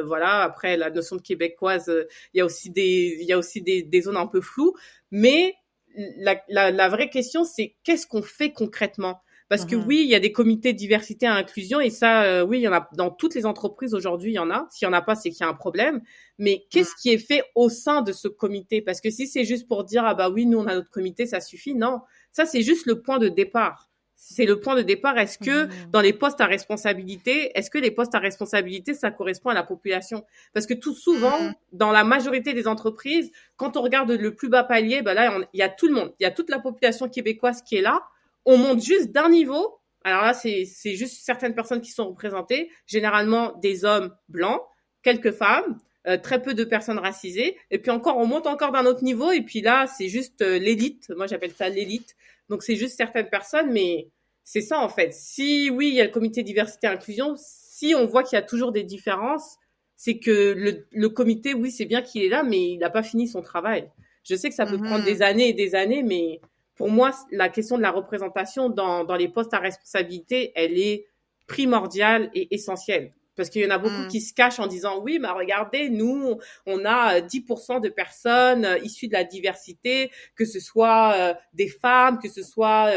Voilà. Après la notion de québécoise, il y a aussi des zones un peu floues, mais la vraie question c'est qu'est-ce qu'on fait concrètement? Parce que oui, il y a des comités de diversité et inclusion et ça, oui, il y en a dans toutes les entreprises aujourd'hui, il y en a. S'il y en a pas, c'est qu'il y a un problème. Mais qu'est-ce qui est fait au sein de ce comité? Parce que si c'est juste pour dire ah bah oui, nous on a notre comité, ça suffit, non. Ça, c'est juste le point de départ. C'est le point de départ. Est-ce que dans les postes à responsabilité, est-ce que les postes à responsabilité, ça correspond à la population? Parce que tout souvent, dans la majorité des entreprises, quand on regarde le plus bas palier, ben là, il y a tout le monde. Il y a toute la population québécoise qui est là. On monte juste d'un niveau. Alors là, c'est juste certaines personnes qui sont représentées, généralement des hommes blancs, quelques femmes, très peu de personnes racisées. Et puis encore, on monte encore d'un autre niveau. Et puis là, c'est juste l'élite. Moi, j'appelle ça l'élite. Donc, c'est juste certaines personnes, mais c'est ça, en fait. Si, oui, il y a le comité diversité et inclusion, si on voit qu'il y a toujours des différences, c'est que le comité, oui, c'est bien qu'il est là, mais il n'a pas fini son travail. Je sais que ça peut prendre des années et des années, mais pour moi, la question de la représentation dans les postes à responsabilité, elle est primordiale et essentielle. Parce qu'il y en a beaucoup qui se cachent en disant oui, mais regardez, nous, on a 10% de personnes issues de la diversité, que ce soit des femmes, que ce soit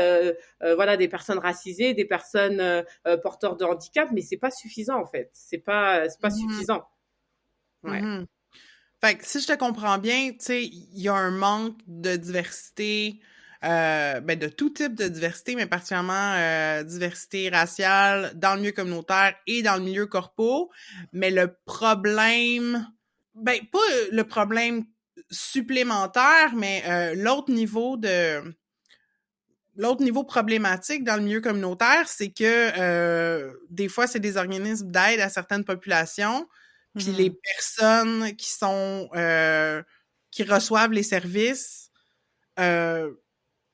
voilà des personnes racisées, des personnes porteurs de handicap, mais c'est pas suffisant en fait. C'est pas suffisant. Ouais. Fait que si je te comprends bien, tu sais, il y a un manque de diversité. De tout type de diversité, mais particulièrement diversité raciale dans le milieu communautaire et dans le milieu corpo. Mais le problème, pas le problème supplémentaire, mais l'autre niveau problématique dans le milieu communautaire, c'est que des fois, c'est des organismes d'aide à certaines populations, puis les personnes qui sont qui reçoivent les services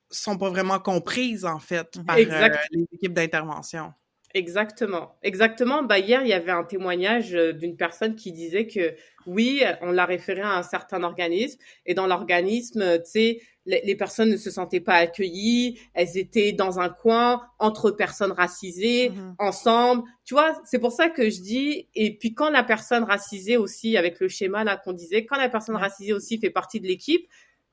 sont pas vraiment comprises, en fait, par les équipes d'intervention. Exactement. Bah, hier, il y avait un témoignage d'une personne qui disait que oui, on l'a référé à un certain organisme et dans l'organisme, tu sais, les personnes ne se sentaient pas accueillies, elles étaient dans un coin entre personnes racisées, ensemble. Tu vois, c'est pour ça que je dis, et puis quand la personne racisée aussi, avec le schéma là qu'on disait, quand la personne racisée aussi fait partie de l'équipe,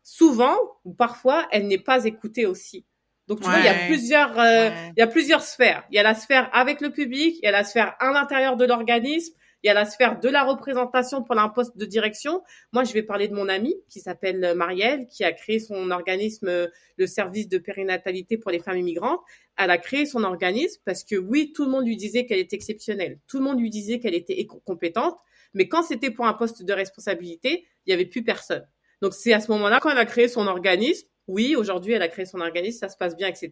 souvent ou parfois, elle n'est pas écoutée aussi. Donc, tu vois, il y a plusieurs sphères. Il y a la sphère avec le public, il y a la sphère à l'intérieur de l'organisme, il y a la sphère de la représentation pour un poste de direction. Moi, je vais parler de mon amie qui s'appelle Marielle, qui a créé son organisme, le service de périnatalité pour les femmes immigrantes. Elle a créé son organisme parce que oui, tout le monde lui disait qu'elle était exceptionnelle. Tout le monde lui disait qu'elle était compétente. Mais quand c'était pour un poste de responsabilité, il y avait plus personne. Donc, c'est à ce moment-là, quand elle a créé son organisme, Oui, aujourd'hui, elle a créé son organisme, ça se passe bien, etc.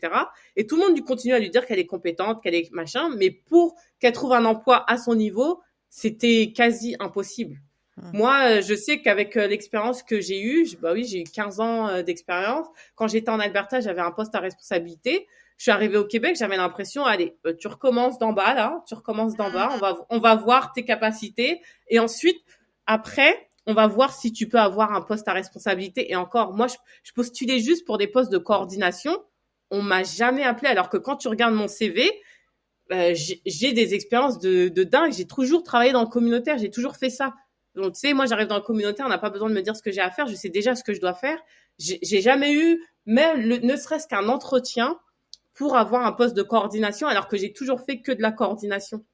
Et tout le monde continue à lui dire qu'elle est compétente, qu'elle est machin, mais pour qu'elle trouve un emploi à son niveau, c'était quasi impossible. Moi, je sais qu'avec l'expérience que j'ai eue, bah oui, j'ai eu 15 ans d'expérience. Quand j'étais en Alberta, j'avais un poste à responsabilité. Je suis arrivée au Québec, j'avais l'impression, allez, tu recommences d'en bas là, tu recommences d'en bas. On va voir tes capacités et ensuite, après, on va voir si tu peux avoir un poste à responsabilité. Et encore, moi, je postulais juste pour des postes de coordination. On m'a jamais appelé, alors que quand tu regardes mon CV, j'ai des expériences de dingue. J'ai toujours travaillé dans le communautaire, j'ai toujours fait ça. Donc, tu sais, moi, j'arrive dans le communautaire, on n'a pas besoin de me dire ce que j'ai à faire, je sais déjà ce que je dois faire. J'ai jamais eu, même ne serait-ce qu'un entretien pour avoir un poste de coordination, alors que j'ai toujours fait que de la coordination.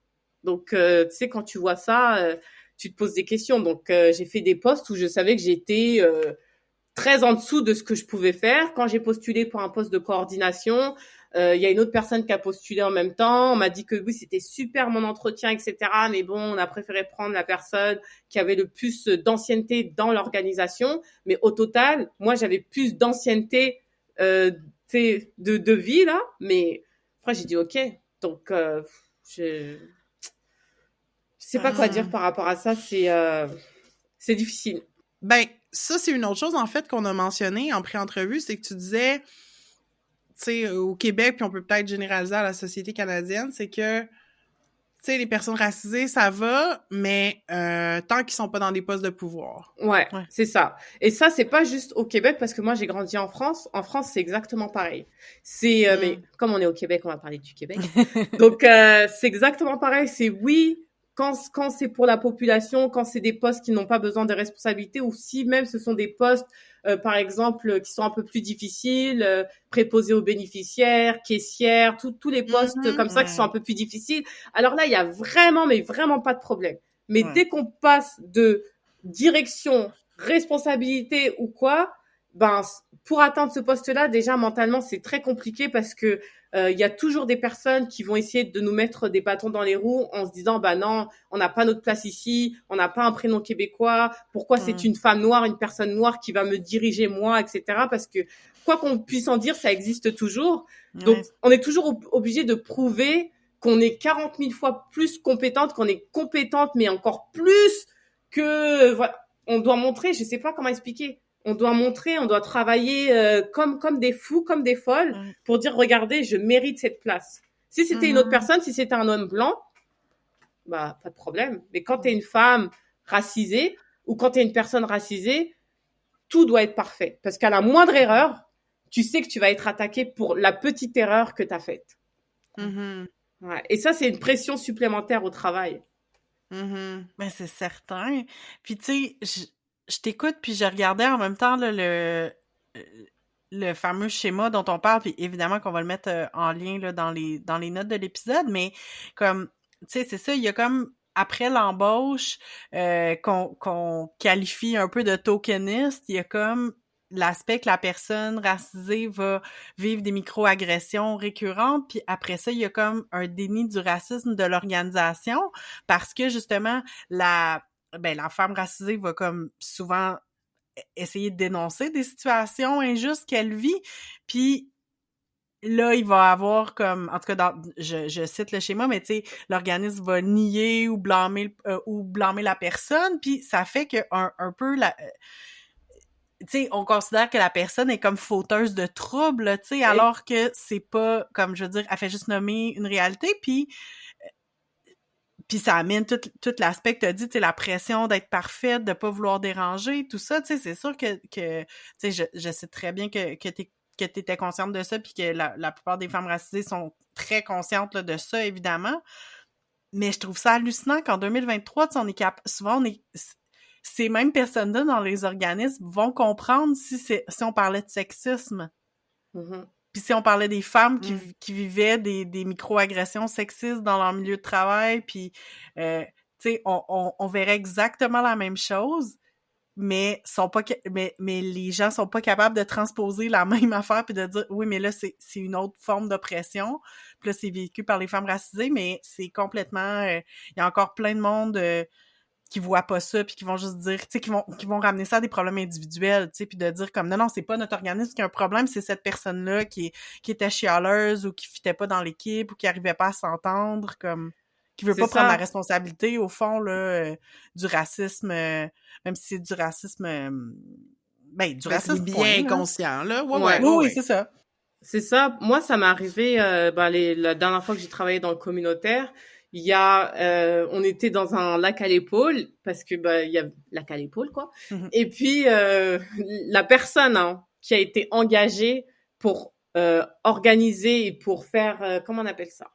Donc, tu sais, quand tu vois ça, tu te poses des questions. Donc, j'ai fait des postes où je savais que j'étais très en dessous de ce que je pouvais faire. Quand j'ai postulé pour un poste de coordination, il y a une autre personne qui a postulé en même temps. On m'a dit que oui, c'était super mon entretien, etc. Mais bon, on a préféré prendre la personne qui avait le plus d'ancienneté dans l'organisation. Mais au total, moi, j'avais plus d'ancienneté de vie, là. Mais après, j'ai dit OK. Donc, je sais pas quoi dire par rapport à ça. C'est difficile. Ben, ça, c'est une autre chose, en fait, qu'on a mentionné en pré-entrevue, c'est que tu disais, tu sais, au Québec, puis on peut peut-être généraliser à la société canadienne, c'est que, tu sais, les personnes racisées, ça va, mais tant qu'ils sont pas dans des postes de pouvoir. Ouais, c'est ça. Et ça, c'est pas juste au Québec, parce que moi, j'ai grandi en France. En France, c'est exactement pareil. Mais comme on est au Québec, on va parler du Québec. Donc, c'est exactement pareil. C'est oui, quand c'est pour la population, quand c'est des postes qui n'ont pas besoin de responsabilité, ou si même ce sont des postes, par exemple, qui sont un peu plus difficiles, préposés aux bénéficiaires, caissières, tous les postes comme ça qui sont un peu plus difficiles. Alors là, il y a vraiment, mais vraiment pas de problème. Mais dès qu'on passe de direction, responsabilité ou quoi, ben pour atteindre ce poste-là, déjà mentalement, c'est très compliqué parce que il y a toujours des personnes qui vont essayer de nous mettre des bâtons dans les roues en se disant bah non, on n'a pas notre place ici, on n'a pas un prénom québécois, pourquoi c'est une femme noire, une personne noire qui va me diriger moi, etc. Parce que quoi qu'on puisse en dire, ça existe toujours. Donc on est toujours obligé de prouver qu'on est 40 000 fois plus compétente, qu'on est compétente, mais encore plus que voilà, on doit montrer, je sais pas comment expliquer. On doit montrer, on doit travailler comme des fous, comme des folles, pour dire regardez, je mérite cette place. Si c'était une autre personne, si c'était un homme blanc, bah pas de problème. Mais quand t'es une femme racisée ou quand t'es une personne racisée, tout doit être parfait. Parce qu'à la moindre erreur, tu sais que tu vas être attaqué pour la petite erreur que t'as faite. Ouais. Et ça, c'est une pression supplémentaire au travail. Ben, c'est certain. Puis, tu sais, je t'écoute, puis je regardais en même temps là, le fameux schéma dont on parle, puis évidemment qu'on va le mettre en lien là, dans les notes de l'épisode, mais comme, tu sais, c'est ça, il y a comme, après l'embauche, qu'on qualifie un peu de tokeniste, il y a comme l'aspect que la personne racisée va vivre des micro-agressions récurrentes, puis après ça, il y a comme un déni du racisme de l'organisation, parce que justement, la femme racisée va comme souvent essayer de dénoncer des situations injustes qu'elle vit, puis là, il va avoir comme, en tout cas, je cite le schéma, mais tu sais, l'organisme va nier ou blâmer la personne, puis ça fait que un peu tu sais, on considère que la personne est comme fauteuse de troubles, tu sais, alors que c'est pas, comme je veux dire, elle fait juste nommer une réalité, puis ça amène tout l'aspect que tu as dit, tu sais, la pression d'être parfaite, de pas vouloir déranger, tout ça, tu sais, c'est sûr que tu sais, je sais très bien que t'étais consciente de ça, puis que la plupart des femmes racisées sont très conscientes là, de ça, évidemment, mais je trouve ça hallucinant qu'en 2023, tu sais, souvent, ces mêmes personnes-là dans les organismes vont comprendre si on parlait de sexisme. Puis si on parlait des femmes qui vivaient des micro-agressions sexistes dans leur milieu de travail, puis tu sais, on verrait exactement la même chose, mais les gens sont pas capables de transposer la même affaire puis de dire oui, mais là c'est une autre forme d'oppression. Puis là c'est vécu par les femmes racisées, mais c'est complètement il y a encore plein de monde qui voient pas ça, puis qui vont juste dire, tu sais, qui vont ramener ça à des problèmes individuels, tu sais, puis de dire comme, non, c'est pas notre organisme qui a un problème, c'est cette personne-là qui était chialeuse ou qui fitait pas dans l'équipe ou qui arrivait pas à s'entendre, comme, qui veut pas prendre la responsabilité, au fond, là, du racisme, même si c'est du racisme, du racisme bien point, conscient, là. Oui, c'est ça. C'est ça. Moi, ça m'est arrivé, la dernière fois que j'ai travaillé dans le communautaire, il y a, on était dans un lac à l'épaule, parce que, il y a lac à l'épaule, quoi. Mhm. Et puis, la personne, qui a été engagée pour, organiser et pour faire, comment on appelle ça?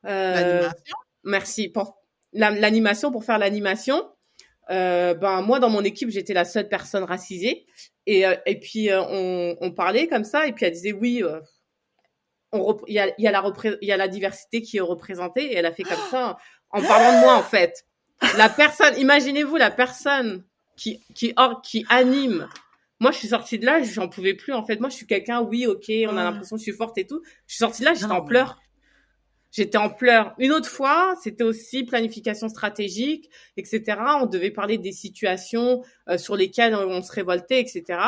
L'animation? Merci. Pour l'animation, pour faire l'animation. Moi, dans mon équipe, j'étais la seule personne racisée. Et puis, on parlait comme ça, et puis elle disait, oui, il y a la diversité qui est représentée, et elle a fait comme ça, en parlant de moi, en fait. La personne, imaginez-vous la personne qui anime. Moi, je suis sortie de là, j'en pouvais plus, en fait. Moi, je suis quelqu'un, oui, ok, on a l'impression que je suis forte et tout. Je suis sortie de là, j'étais en pleurs. J'étais en pleurs. Une autre fois, c'était aussi planification stratégique, etc. On devait parler des situations sur lesquelles on se révoltait, etc.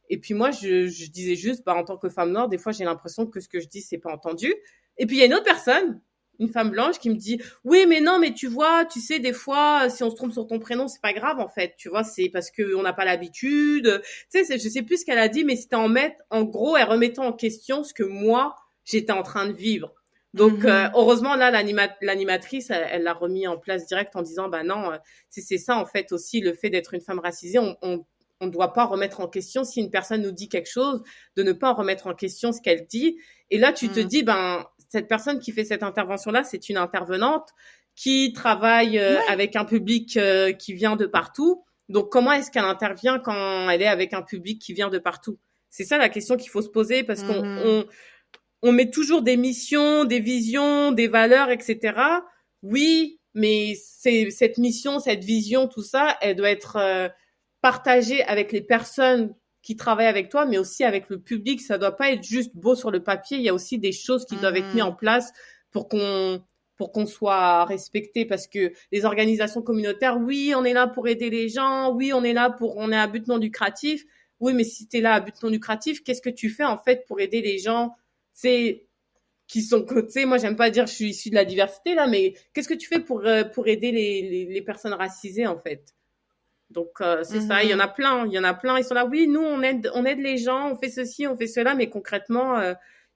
Et puis moi, je disais juste, en tant que femme noire, des fois, j'ai l'impression que ce que je dis, c'est pas entendu. Et puis il y a une autre personne, une femme blanche, qui me dit, oui, mais non, mais tu vois, tu sais, des fois, si on se trompe sur ton prénom, c'est pas grave, en fait. Tu vois, c'est parce que on n'a pas l'habitude. Tu sais, je sais plus ce qu'elle a dit, mais c'était en gros, elle remettait en question ce que moi, j'étais en train de vivre. Donc, heureusement, là, l'animatrice, elle l'a remis en place direct en disant, non, c'est ça, en fait, aussi, le fait d'être une femme racisée, on ne doit pas remettre en question, si une personne nous dit quelque chose, de ne pas en remettre en question ce qu'elle dit. Et là, tu te dis, cette personne qui fait cette intervention-là, c'est une intervenante qui travaille avec un public qui vient de partout. Donc, comment est-ce qu'elle intervient quand elle est avec un public qui vient de partout? C'est ça la question qu'il faut se poser, parce qu'on met toujours des missions, des visions, des valeurs, etc. Oui, mais cette mission, cette vision, tout ça, elle doit être partagée avec les personnes qui travaillent avec toi, mais aussi avec le public. Ça doit pas être juste beau sur le papier. Il y a aussi des choses qui doivent être mises en place pour qu'on soit respecté, parce que les organisations communautaires, oui, on est là pour aider les gens, oui, on est à but non lucratif. Oui, mais si tu es là à but non lucratif, qu'est-ce que tu fais en fait pour aider les gens? Qui sont, moi j'aime pas dire je suis issue de la diversité là, mais qu'est-ce que tu fais pour aider les personnes racisées, en fait? Donc c'est ça, il y en a plein, ils sont là, oui, nous on aide les gens, on fait ceci, on fait cela, mais concrètement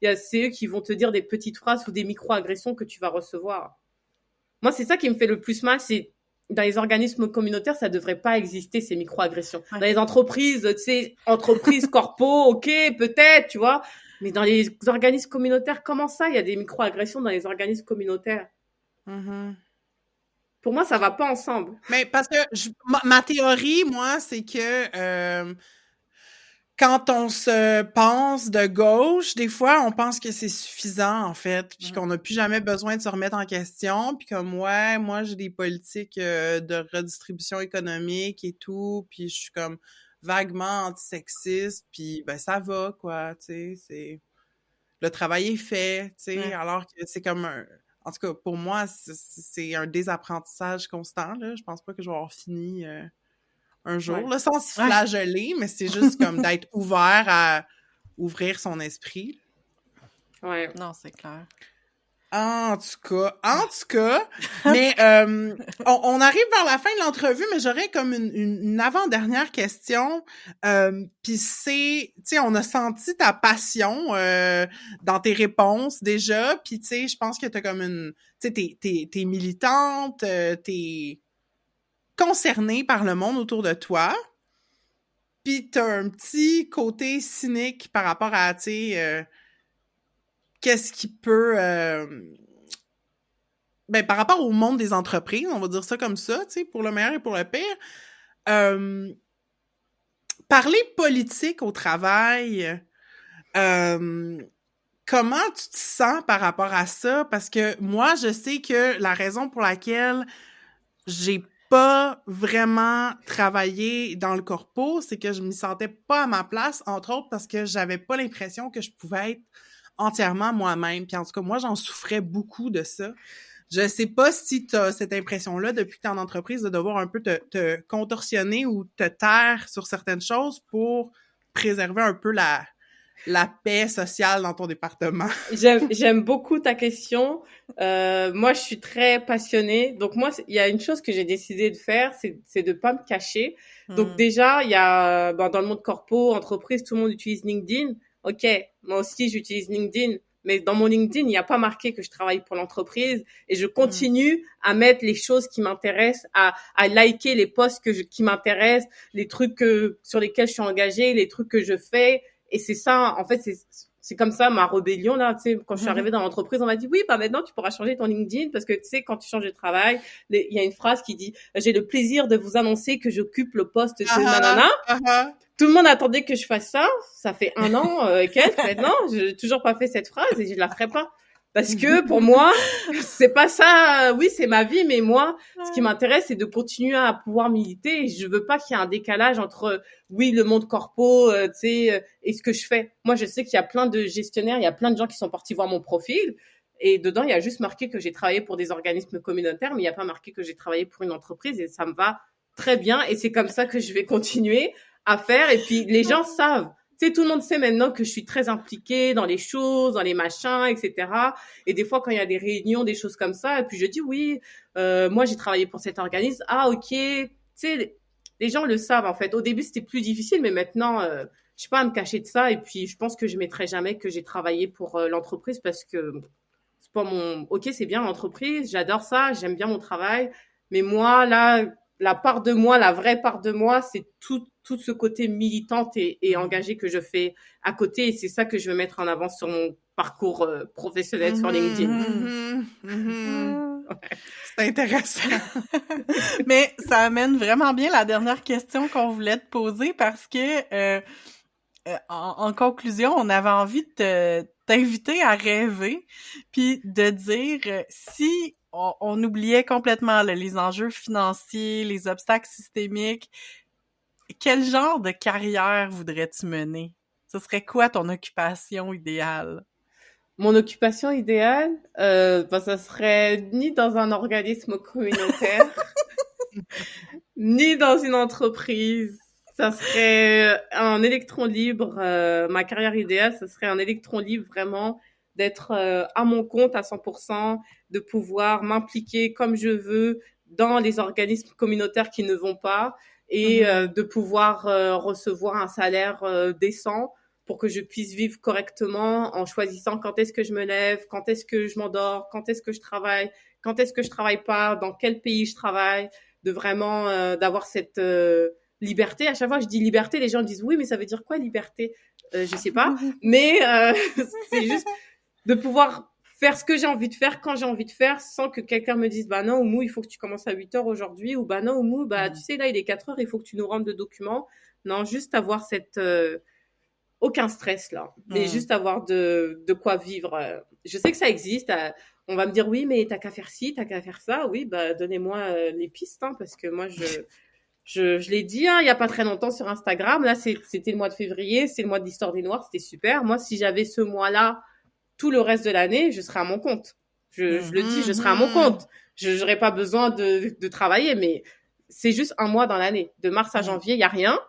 c'est eux qui vont te dire des petites phrases ou des micro-agressions que tu vas recevoir. Moi, c'est ça qui me fait le plus mal, c'est dans les organismes communautaires, ça devrait pas exister, ces micro-agressions. Ouais. Dans les entreprises, tu sais, entreprises, corpo, ok, peut-être, tu vois. Mais dans les organismes communautaires, comment ça, il y a des micro-agressions dans les organismes communautaires? Pour moi, ça va pas ensemble. Mais parce que ma théorie, moi, c'est que quand on se pense de gauche, des fois, on pense que c'est suffisant, en fait, puis qu'on n'a plus jamais besoin de se remettre en question, puis comme, moi, j'ai des politiques de redistribution économique et tout, puis je suis comme vaguement antisexiste, puis ça va, quoi, tu sais, le travail est fait, tu sais, alors que c'est comme en tout cas, pour moi, c'est un désapprentissage constant, là. Je pense pas que je vais avoir fini un jour, là, sans se flageller, mais c'est juste comme d'être ouvert à ouvrir son esprit. Ouais. Non, c'est clair. En tout cas, mais on arrive vers la fin de l'entrevue, mais j'aurais comme une avant-dernière question. Puis c'est, tu sais, on a senti ta passion dans tes réponses déjà. Puis tu sais, je pense que t'as comme tu sais, t'es militante, t'es concernée par le monde autour de toi. Puis t'as un petit côté cynique par rapport à, tu sais, qu'est-ce qui peut... par rapport au monde des entreprises, on va dire ça comme ça, tu sais, pour le meilleur et pour le pire. Parler politique au travail, comment tu te sens par rapport à ça? Parce que moi, je sais que la raison pour laquelle j'ai pas vraiment travaillé dans le corpo, c'est que je m'y sentais pas à ma place, entre autres parce que j'avais pas l'impression que je pouvais être entièrement moi-même. Puis en tout cas, moi, j'en souffrais beaucoup de ça. Je sais pas si tu as cette impression-là depuis que tu es en entreprise de devoir un peu te contorsionner ou te taire sur certaines choses pour préserver un peu la paix sociale dans ton département. J'aime beaucoup ta question. Moi, je suis très passionnée. Donc moi, il y a une chose que j'ai décidé de faire, c'est de pas me cacher. Donc déjà, il y a dans le monde corpo, entreprise, tout le monde utilise LinkedIn. Ok, moi aussi j'utilise LinkedIn. Mais dans mon LinkedIn, il n'y a pas marqué que je travaille pour l'entreprise et je continue à mettre les choses qui m'intéressent, à liker les posts qui m'intéressent, les trucs sur lesquels je suis engagée, les trucs que je fais. Et c'est ça, en fait, c'est comme ça ma rébellion là, tu sais, quand je suis arrivée dans l'entreprise, on m'a dit oui, bah maintenant tu pourras changer ton LinkedIn parce que tu sais quand tu changes de travail, il y a une phrase qui dit j'ai le plaisir de vous annoncer que j'occupe le poste de nanana. Tout le monde attendait que je fasse ça. Ça fait 1 an et quelques maintenant, j'ai toujours pas fait cette phrase et je la ferai pas. Parce que pour moi, c'est pas ça. Oui, c'est ma vie, mais moi, ce qui m'intéresse, c'est de continuer à pouvoir militer. Et je veux pas qu'il y ait un décalage entre, oui, le monde corpo, tu sais, et ce que je fais. Moi, je sais qu'il y a plein de gestionnaires, il y a plein de gens qui sont partis voir mon profil. Et dedans, il y a juste marqué que j'ai travaillé pour des organismes communautaires, mais il n'y a pas marqué que j'ai travaillé pour une entreprise et ça me va très bien. Et c'est comme ça que je vais continuer à faire. Et puis, les gens savent. Tu sais, tout le monde sait maintenant que je suis très impliquée dans les choses, dans les machins, etc. Et des fois, quand il y a des réunions, des choses comme ça, et puis je dis oui, moi j'ai travaillé pour cet organisme. Ah ok, tu sais, les gens le savent en fait. Au début, c'était plus difficile, mais maintenant, je sais pas à me cacher de ça. Et puis, je pense que je mettrai jamais que j'ai travaillé pour l'entreprise parce que c'est pas mon. Ok, c'est bien l'entreprise, j'adore ça, j'aime bien mon travail, mais moi là, la part de moi, la vraie part de moi, c'est tout ce côté militante et engagé que je fais à côté. Et c'est ça que je veux mettre en avant sur mon parcours professionnel sur LinkedIn. Ouais. C'est intéressant. Mais ça amène vraiment bien la dernière question qu'on voulait te poser parce que, en conclusion, on avait envie de t'inviter à rêver puis de dire si on oubliait complètement là, les enjeux financiers, les obstacles systémiques, quel genre de carrière voudrais-tu mener? Ce serait quoi ton occupation idéale? Mon occupation idéale, ça serait ni dans un organisme communautaire, ni dans une entreprise. Ça serait un électron libre. Ma carrière idéale, ça serait un électron libre vraiment, d'être à mon compte à 100%, de pouvoir m'impliquer comme je veux dans les organismes communautaires qui ne vont pas et de pouvoir recevoir un salaire décent pour que je puisse vivre correctement en choisissant quand est-ce que je me lève, quand est-ce que je m'endors, quand est-ce que je travaille, quand est-ce que je travaille pas, dans quel pays je travaille, de vraiment d'avoir cette liberté. À chaque fois que je dis liberté, les gens disent oui, mais ça veut dire quoi liberté? Je sais pas, mais c'est juste de pouvoir faire ce que j'ai envie de faire quand j'ai envie de faire sans que quelqu'un me dise bah non Oumou, il faut que tu commences à 8 heures aujourd'hui ou bah non Oumou, bah tu sais là il est 4 heures, il faut que tu nous rendes le document. Non, juste avoir cette aucun stress là, mais juste avoir de quoi vivre. Je sais que ça existe. On va me dire oui, mais t'as qu'à faire ci, t'as qu'à faire ça. Oui, bah donnez-moi les pistes hein, parce que moi je l'ai dit il y a pas très longtemps sur Instagram. Là c'était le mois de février, c'est le mois de l'histoire des Noirs, c'était super. Moi si j'avais ce mois-là tout le reste de l'année, je serais à mon compte. Je le dis, je serais à mon compte. Je n'aurais pas besoin de travailler, mais c'est juste un mois dans l'année. De mars à janvier, il y a rien.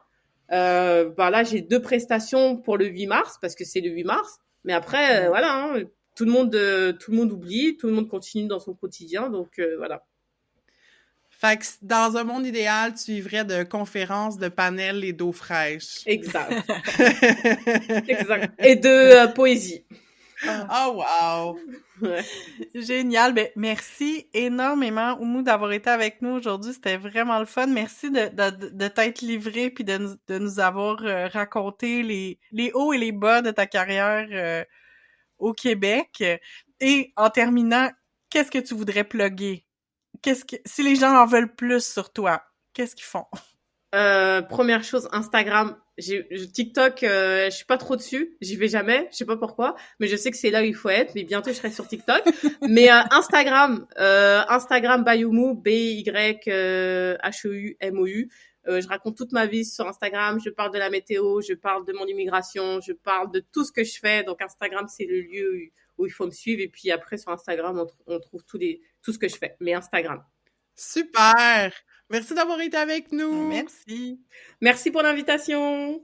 Là, j'ai 2 prestations pour le 8 mars parce que c'est le 8 mars. Mais après, voilà, hein, tout le monde oublie, tout le monde continue dans son quotidien, donc voilà. Fait que dans un monde idéal, tu vivrais de conférences, de panels et d'eau fraîche. Exact. Exact. Et de poésie. Oh wow! Ouais. Génial. Ben, merci énormément, Oumou, d'avoir été avec nous aujourd'hui. C'était vraiment le fun. Merci de t'être livré puis de nous avoir raconté les hauts et les bas de ta carrière au Québec. Et en terminant, qu'est-ce que tu voudrais plugger? Si les gens en veulent plus sur toi, qu'est-ce qu'ils font? Première chose, Instagram. TikTok, je suis pas trop dessus. J'y vais jamais. Je sais pas pourquoi, mais je sais que c'est là où il faut être. Mais bientôt, je serai sur TikTok. Mais Instagram by Oumou, BYHEUMOU. Je raconte toute ma vie sur Instagram. Je parle de la météo, je parle de mon immigration, je parle de tout ce que je fais. Donc Instagram, c'est le lieu où il faut me suivre. Et puis après, sur Instagram, on trouve tous tout ce que je fais, mais Instagram. Super! Merci d'avoir été avec nous! Merci! Merci pour l'invitation!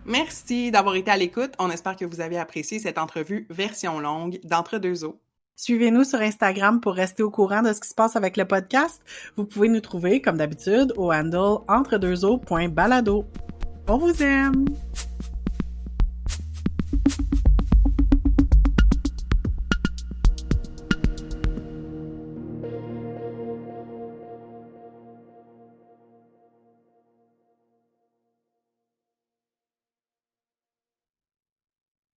Merci d'avoir été à l'écoute. On espère que vous avez apprécié cette entrevue version longue d'Entre deux eaux. Suivez-nous sur Instagram pour rester au courant de ce qui se passe avec le podcast. Vous pouvez nous trouver, comme d'habitude, au handle entredeuxeaux.balado. On vous aime!